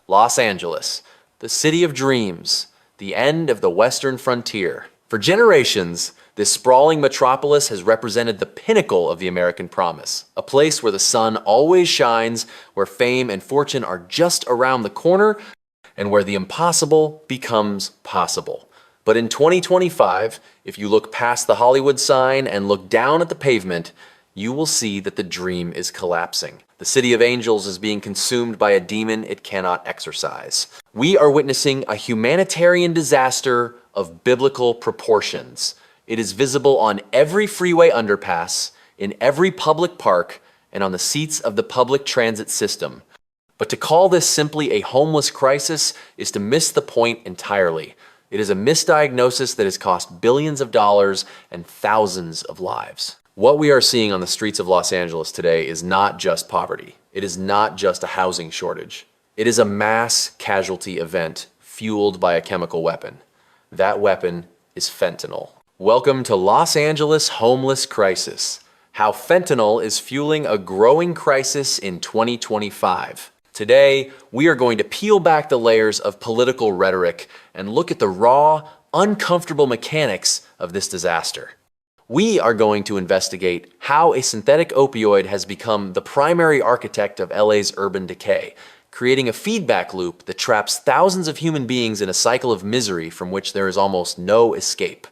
Los Angeles, the city of dreams, the end of the western frontier. For generations, this sprawling metropolis has represented the pinnacle of the American promise, a place where the sun always shines, where fame and fortune are just around the corner, and where the impossible becomes possible. But in 2025, if you look past the Hollywood sign and look down at the pavement, you will see that the dream is collapsing. The city of angels is being consumed by a demon it cannot exorcise. We are witnessing a humanitarian disaster of biblical proportions. It is visible on every freeway underpass, in every public park, and on the seats of the public transit system. But to call this simply a homeless crisis is to miss the point entirely. It is a misdiagnosis that has cost billions of dollars and thousands of lives. What we are seeing on the streets of Los Angeles today is not just poverty. It is not just a housing shortage. It is a mass casualty event fueled by a chemical weapon. That weapon is fentanyl. Welcome to Los Angeles Homeless Crisis, how fentanyl is fueling a growing crisis in 2025. Today, we are going to peel back the layers of political rhetoric and look at the raw, uncomfortable mechanics of this disaster. We are going to investigate how a synthetic opioid has become the primary architect of LA's urban decay, creating a feedback loop that traps thousands of human beings in a cycle of misery from which there is almost no escape.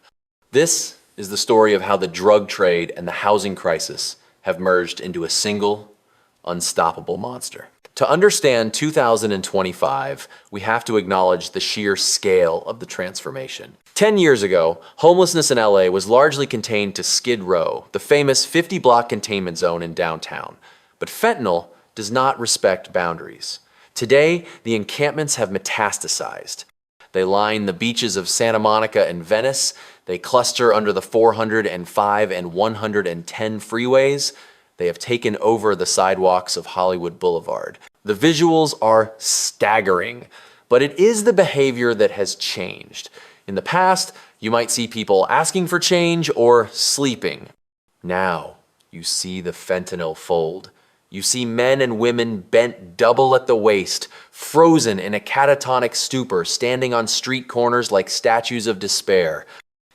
This is the story of how the drug trade and the housing crisis have merged into a single, unstoppable monster. To understand 2025, we have to acknowledge the sheer scale of the transformation. 10 years ago, homelessness in LA was largely contained to Skid Row, the famous 50-block containment zone in downtown. But fentanyl does not respect boundaries. Today, the encampments have metastasized. They line the beaches of Santa Monica and Venice. They cluster under the 405 and 110 freeways. They have taken over the sidewalks of Hollywood Boulevard. The visuals are staggering, but it is the behavior that has changed. In the past, you might see people asking for change or sleeping. Now, you see the fentanyl fold. You see men and women bent double at the waist, frozen in a catatonic stupor, standing on street corners like statues of despair.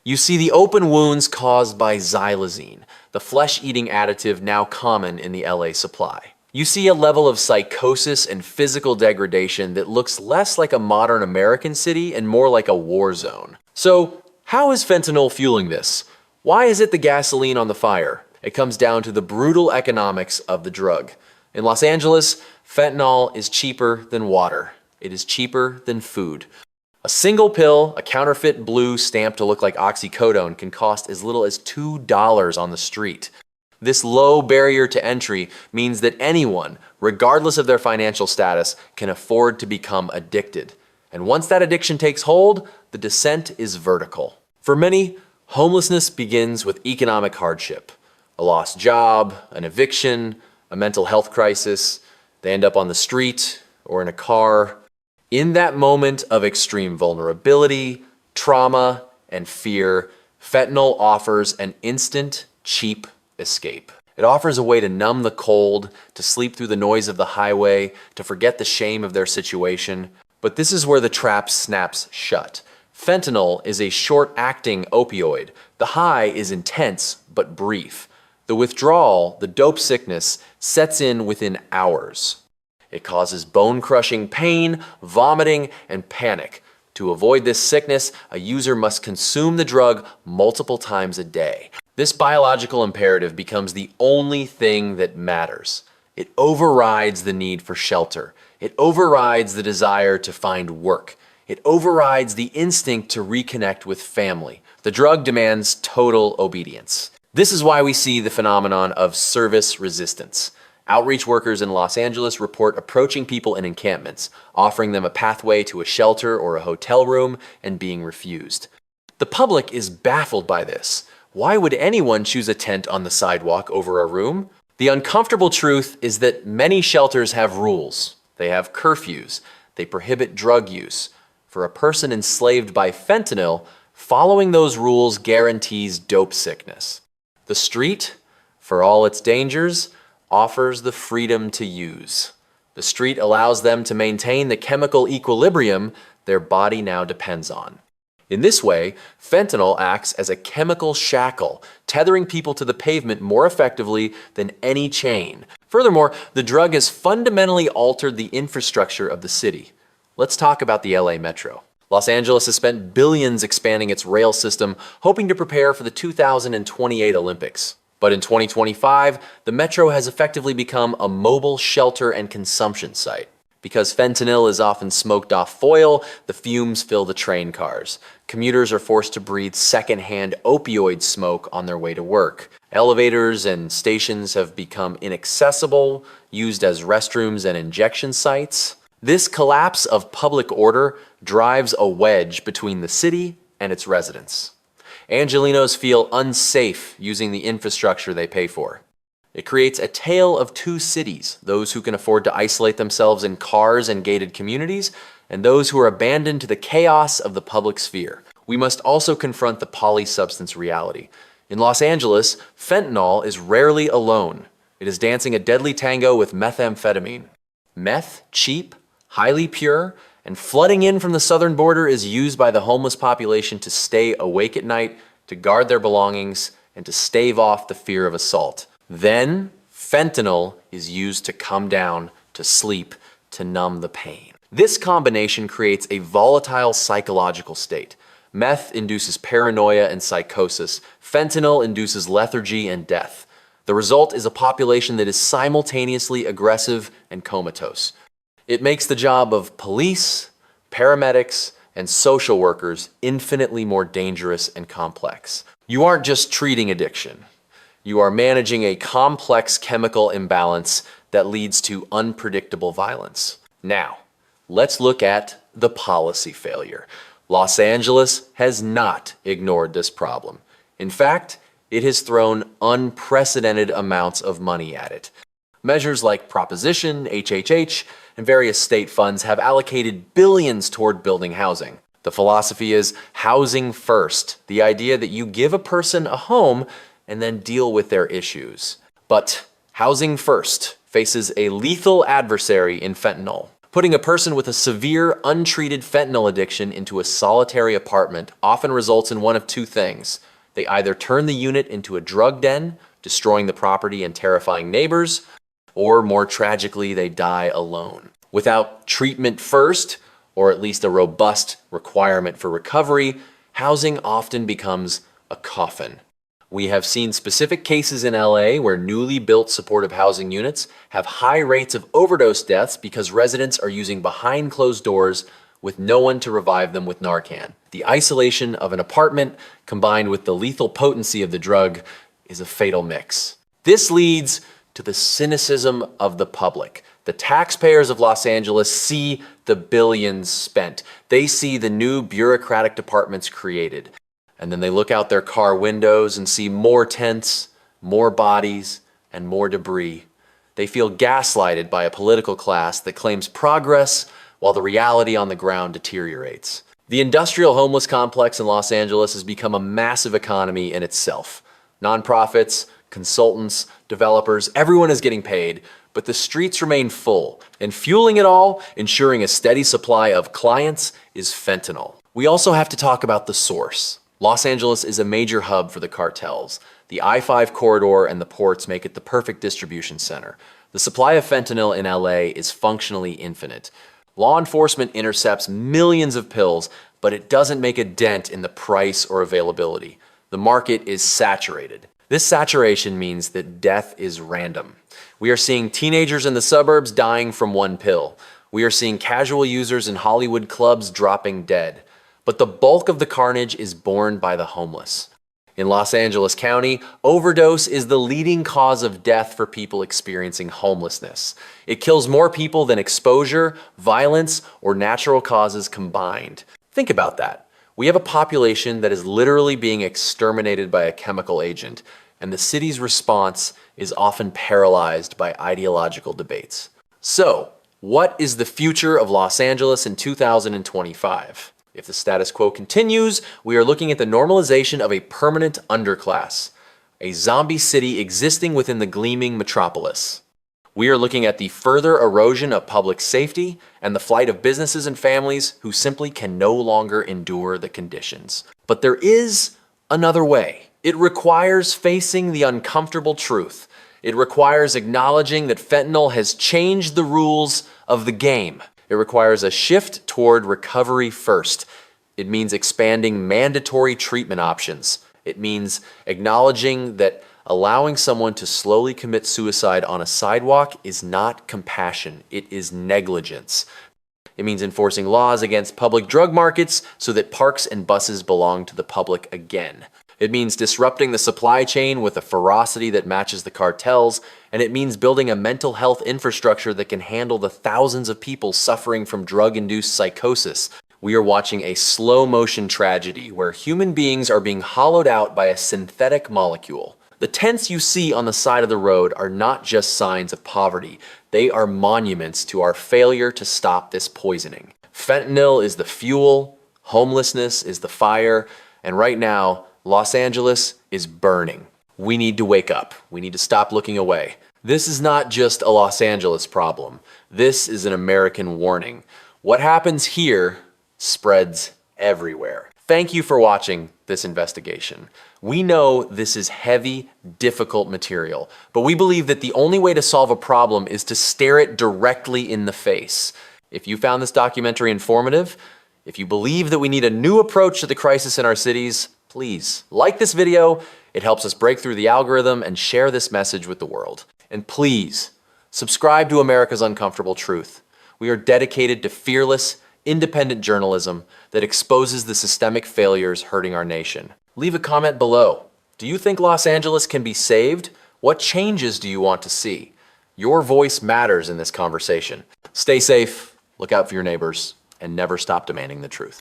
You see the open wounds caused by xylazine, the flesh-eating additive now common in the LA supply. You see a level of psychosis and physical degradation that looks less like a modern American city and more like a war zone. So, how is fentanyl fueling this? Why is it the gasoline on the fire? It comes down to the brutal economics of the drug. In Los Angeles, fentanyl is cheaper than water. It is cheaper than food. A single pill, a counterfeit blue stamped to look like oxycodone, can cost as little as $2 on the street. This low barrier to entry means that anyone, regardless of their financial status, can afford to become addicted. And once that addiction takes hold, the descent is vertical. For many, homelessness begins with economic hardship. A lost job, an eviction, a mental health crisis. They end up on the street or in a car. In that moment of extreme vulnerability, trauma, and fear, fentanyl offers an instant, cheap escape. It offers a way to numb the cold, to sleep through the noise of the highway, to forget the shame of their situation. But this is where the trap snaps shut. Fentanyl is a short-acting opioid. The high is intense but brief. The withdrawal, the dope sickness, sets in within hours. It causes bone-crushing pain, vomiting, and panic. To avoid this sickness, a user must consume the drug multiple times a day. This biological imperative becomes the only thing that matters. It overrides the need for shelter. It overrides the desire to find work. It overrides the instinct to reconnect with family. The drug demands total obedience. This is why we see the phenomenon of service resistance. Outreach workers in Los Angeles report approaching people in encampments, offering them a pathway to a shelter or a hotel room, and being refused. The public is baffled by this. Why would anyone choose a tent on the sidewalk over a room? The uncomfortable truth is that many shelters have rules. They have curfews. They prohibit drug use. For a person enslaved by fentanyl, following those rules guarantees dope sickness. The street, for all its dangers, offers the freedom to use. The street allows them to maintain the chemical equilibrium their body now depends on. In this way, fentanyl acts as a chemical shackle, tethering people to the pavement more effectively than any chain. Furthermore, the drug has fundamentally altered the infrastructure of the city. Let's talk about the LA Metro. Los Angeles has spent billions expanding its rail system, hoping to prepare for the 2028 Olympics. But in 2025, the Metro has effectively become a mobile shelter and consumption site. Because fentanyl is often smoked off foil, the fumes fill the train cars. Commuters are forced to breathe secondhand opioid smoke on their way to work. Elevators and stations have become inaccessible, used as restrooms and injection sites. This collapse of public order drives a wedge between the city and its residents. Angelenos feel unsafe using the infrastructure they pay for. It creates a tale of two cities, those who can afford to isolate themselves in cars and gated communities, and those who are abandoned to the chaos of the public sphere. We must also confront the polysubstance reality. In Los Angeles, fentanyl is rarely alone. It is dancing a deadly tango with methamphetamine. Meth, cheap, highly pure, and flooding in from the southern border, is used by the homeless population to stay awake at night, to guard their belongings, and to stave off the fear of assault. Then, fentanyl is used to come down, to sleep, to numb the pain. This combination creates a volatile psychological state. Meth induces paranoia and psychosis. Fentanyl induces lethargy and death. The result is a population that is simultaneously aggressive and comatose. It makes the job of police, paramedics, and social workers infinitely more dangerous and complex. You aren't just treating addiction. You are managing a complex chemical imbalance that leads to unpredictable violence. Now, let's look at the policy failure. Los Angeles has not ignored this problem. In fact, it has thrown unprecedented amounts of money at it. Measures like Proposition, HHH, and various state funds have allocated billions toward building housing. The philosophy is housing first, the idea that you give a person a home and then deal with their issues. But housing first faces a lethal adversary in fentanyl. Putting a person with a severe, untreated fentanyl addiction into a solitary apartment often results in one of two things. They either turn the unit into a drug den, destroying the property and terrifying neighbors, or more tragically, they die alone. Without treatment first, or at least a robust requirement for recovery, housing often becomes a coffin. We have seen specific cases in LA where newly built supportive housing units have high rates of overdose deaths because residents are using behind closed doors with no one to revive them with Narcan. The isolation of an apartment combined with the lethal potency of the drug is a fatal mix. This leads to the cynicism of the public. The taxpayers of Los Angeles see the billions spent. They see the new bureaucratic departments created. And then they look out their car windows and see more tents, more bodies, and more debris. They feel gaslighted by a political class that claims progress while the reality on the ground deteriorates. The industrial homeless complex in Los Angeles has become a massive economy in itself. Nonprofits, consultants, developers, everyone is getting paid, but the streets remain full. And fueling it all, ensuring a steady supply of clients, is fentanyl. We also have to talk about the source. Los Angeles is a major hub for the cartels. The I-5 corridor and the ports make it the perfect distribution center. The supply of fentanyl in LA is functionally infinite. Law enforcement intercepts millions of pills, but it doesn't make a dent in the price or availability. The market is saturated. This saturation means that death is random. We are seeing teenagers in the suburbs dying from one pill. We are seeing casual users in Hollywood clubs dropping dead. But the bulk of the carnage is borne by the homeless. In Los Angeles County, overdose is the leading cause of death for people experiencing homelessness. It kills more people than exposure, violence, or natural causes combined. Think about that. We have a population that is literally being exterminated by a chemical agent, and the city's response is often paralyzed by ideological debates. So, what is the future of Los Angeles in 2025? If the status quo continues, we are looking at the normalization of a permanent underclass, a zombie city existing within the gleaming metropolis. We are looking at the further erosion of public safety and the flight of businesses and families who simply can no longer endure the conditions. But there is another way. It requires facing the uncomfortable truth. It requires acknowledging that fentanyl has changed the rules of the game. It requires a shift toward recovery first. It means expanding mandatory treatment options. It means acknowledging that allowing someone to slowly commit suicide on a sidewalk is not compassion, it is negligence. It means enforcing laws against public drug markets so that parks and buses belong to the public again. It means disrupting the supply chain with a ferocity that matches the cartels, and it means building a mental health infrastructure that can handle the thousands of people suffering from drug-induced psychosis. We are watching a slow-motion tragedy where human beings are being hollowed out by a synthetic molecule. The tents you see on the side of the road are not just signs of poverty. They are monuments to our failure to stop this poisoning. Fentanyl is the fuel, homelessness is the fire, and right now, Los Angeles is burning. We need to wake up. We need to stop looking away. This is not just a Los Angeles problem. This is an American warning. What happens here spreads everywhere. Thank you for watching this investigation. We know this is heavy, difficult material, but we believe that the only way to solve a problem is to stare it directly in the face. If you found this documentary informative, if you believe that we need a new approach to the crisis in our cities, please like this video. It helps us break through the algorithm and share this message with the world. And please, subscribe to America's Uncomfortable Truth. We are dedicated to fearless, independent journalism that exposes the systemic failures hurting our nation. Leave a comment below. Do you think Los Angeles can be saved? What changes do you want to see? Your voice matters in this conversation. Stay safe, look out for your neighbors, and never stop demanding the truth.